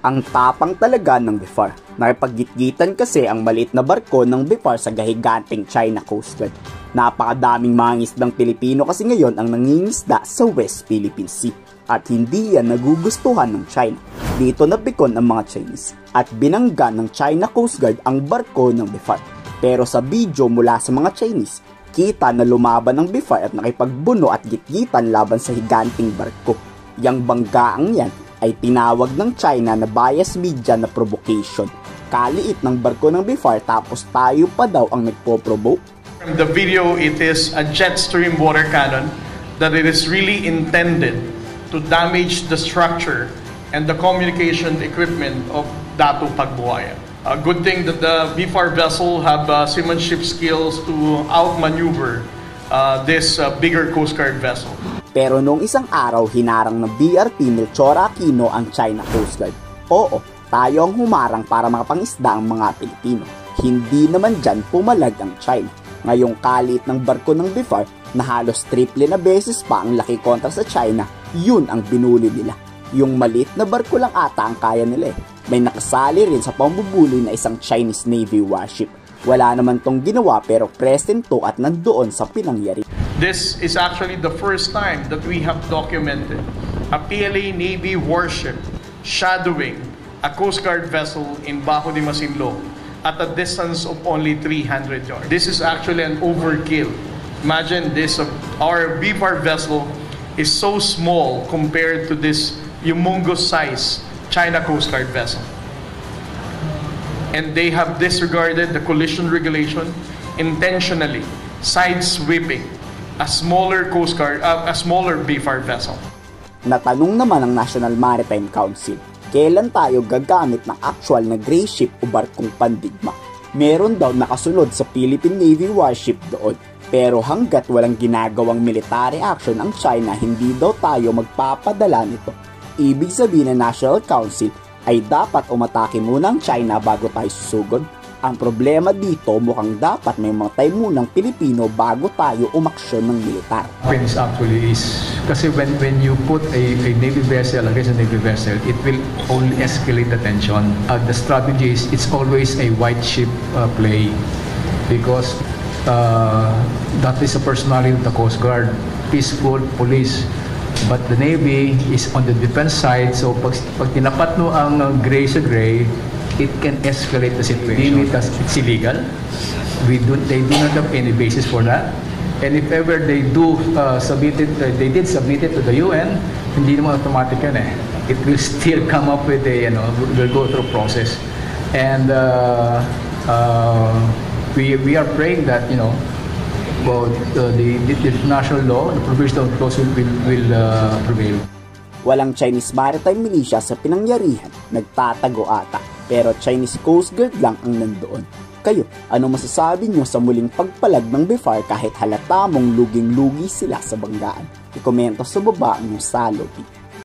Ang tapang talaga ng BIFAR. Nakipaggitgitan kasi ang maliit na barko ng BIFAR sa gahiganteng China Coast Guard. Napakadaming mga ngisdang Pilipino kasi ngayon ang nangingisda sa West Philippine Sea. At hindi yan nagugustuhan ng China. Dito napikon ang mga Chinese at binangga ng China Coast Guard ang barko ng BIFAR. Pero sa video mula sa mga Chinese, kita na lumaban ng BIFAR at nakipagbuno at gitgitan laban sa higanting barko. Yang banggaang yan ay tinawag ng China na bias media na provocation. Kaliit ng barko ng BIFAR tapos tayo pa daw ang nagpo-provoke. From the video, it is a jet stream water cannon that it is really intended to damage the structure and the communication equipment of Dato Pagbuayan. A good thing that the BIFAR vessel have seamanship skills to outmaneuver this bigger Coast Guard vessel. Pero noong isang araw, hinarang ng BRP Melchor Aquino ang China Coast Guard. Oo, tayo ang humarang para makapangisda ang mga Pilipino. Hindi naman dyan pumalag ang China. Ngayong kalit ng barko ng BIFAR na halos triple na beses pa ang laki kontra sa China, yun ang binuli nila. Yung maliit na barko lang ata ang kaya nila eh. May nakasali rin sa pambubuli na isang Chinese Navy warship. Wala naman tong ginawa pero present to at nandoon sa pinangyari. This is actually the first time that we have documented a PLA Navy warship shadowing a Coast Guard vessel in Bajo de Masinloc at a distance of only 300 yards. This is actually an overkill. Imagine this, our BIFAR vessel is so small compared to this humongous size China Coast Guard vessel. And they have disregarded the collision regulation intentionally, side-sweeping a smaller Coast Guard, a smaller BIFAR vessel. Natanong naman ng National Maritime Council, kailan tayo gagamit ng actual na gray ship o barkong pandigma? Meron daw nakasunod sa Philippine Navy warship doon, pero hanggat walang ginagawang military action ang China, hindi daw tayo magpapadala nito. Ibig sabihin ng National Council ay dapat umatake muna ang China bago tayo susugod. Ang problema dito, mukhang dapat may matay munang Pilipino bago tayo umaksyon ng militar. Happens actually is, kasi when you put a Navy vessel against a Navy vessel, it will only escalate the tension. The strategy is, it's always a white ship play because that is a personality of the Coast Guard, peaceful police. But the Navy is on the defense side, so pag tinapat mo ang gray sa gray, it can escalate the situation. Because it's illegal. They do not have any basis for that. And if ever they do submit it, they did submit it to the UN, hindi naman automatic yan eh. It will still come up with a, will go through process. And we are praying that, well, the international law, the provisional clause will prevail. Walang Chinese maritime militia sa pinangyarihan, nagtatago ata, pero Chinese Coast Guard lang ang nandoon. Kayo, ano masasabi nyo sa muling pagpalag ng BIFAR kahit halata mong luging-lugi sila sa banggaan? I-komento sa baba ang salobi.